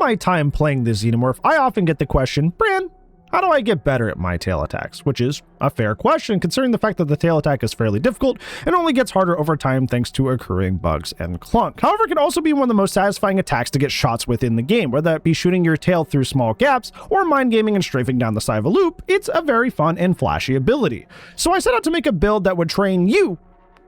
my time playing the Xenomorph, I often get the question, Bran, how do I get better at my tail attacks? Which is a fair question considering the fact that the tail attack is fairly difficult and only gets harder over time thanks to accruing bugs and clunk. However, it can also be one of the most satisfying attacks to get shots within the game, whether that be shooting your tail through small gaps or mind gaming and strafing down the side of a loop. It's a very fun and flashy ability. So I set out to make a build that would train you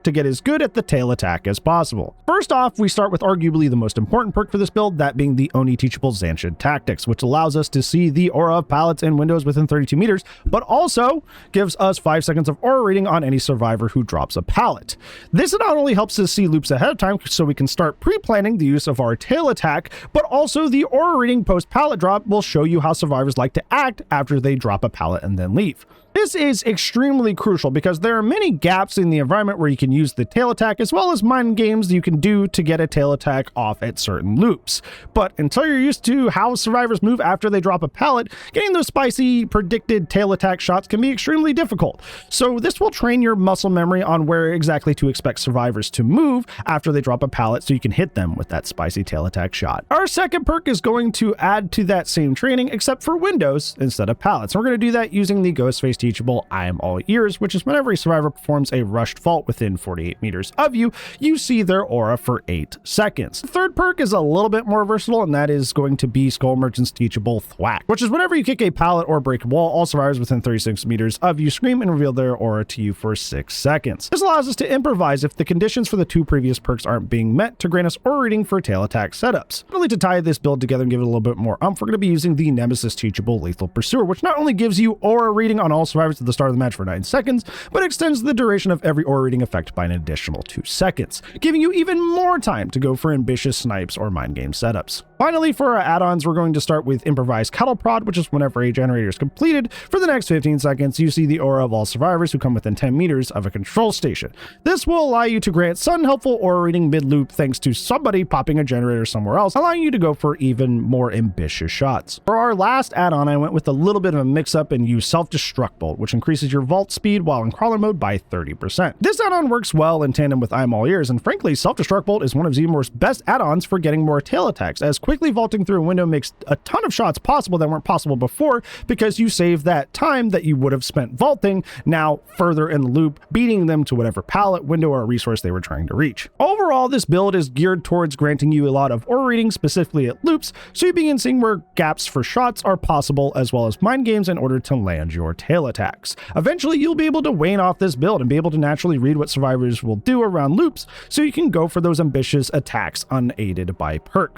to get as good at the tail attack as possible. First off, we start with arguably the most important perk for this build, that being the Oni Teachable Zanshin Tactics, which allows us to see the aura of pallets and windows within 32 meters, but also gives us 5 seconds of aura rating on any survivor who drops a pallet. This not only helps us see loops ahead of time so we can start pre-planning the use of our tail attack, but also the aura rating post-pallet drop will show you how survivors like to act after they drop a pallet and then leave. This is extremely crucial because there are many gaps in the environment where you can use the tail attack, as well as mind games you can do to get a tail attack off at certain loops. But until you're used to how survivors move after they drop a pallet, getting those spicy predicted tail attack shots can be extremely difficult. So this will train your muscle memory on where exactly to expect survivors to move after they drop a pallet so you can hit them with that spicy tail attack shot. Our second perk is going to add to that same training, except for windows instead of pallets. And we're going to do that using the Ghostface Teachable I Am All Ears, which is whenever a survivor performs a rushed vault within 48 meters of you, you see their aura for 8 seconds. The third perk is a little bit more versatile, and that is going to be Skull Merchant's Teachable Thwack, which is whenever you kick a pallet or break a wall, all survivors within 36 meters of you scream and reveal their aura to you for 6 seconds. This allows us to improvise if the conditions for the 2 previous perks aren't being met to grant us aura reading for tail attack setups. Really, to tie this build together and give it a little bit more we're going to be using the Nemesis Teachable Lethal Pursuer, which not only gives you aura reading on all survivors at the start of the match for 9 seconds, but extends the duration of every aura reading effect by an additional 2 seconds, giving you even more time to go for ambitious snipes or mind game setups. Finally, for our add-ons, we're going to start with Improvised Cattle Prod, which is whenever a generator is completed, for the next 15 seconds, you see the aura of all survivors who come within 10 meters of a control station. This will allow you to grant sudden helpful aura reading mid-loop thanks to somebody popping a generator somewhere else, allowing you to go for even more ambitious shots. For our last add-on, I went with a little bit of a mix-up and used Self-Destruct Bolt, which increases your vault speed while in crawler mode by 30%. This add-on works well in tandem with I'm All Ears, and frankly, Self-Destruct Bolt is one of Xenomorph's best add-ons for getting more tail attacks, as quickly vaulting through a window makes a ton of shots possible that weren't possible before because you save that time that you would have spent vaulting now further in the loop, beating them to whatever pallet, window, or resource they were trying to reach. Overall, this build is geared towards granting you a lot of aura reading, specifically at loops, so you begin seeing where gaps for shots are possible, as well as mind games in order to land your tail attacks. Eventually, you'll be able to wane off this build and be able to naturally read what survivors will do around loops, so you can go for those ambitious attacks unaided by perks.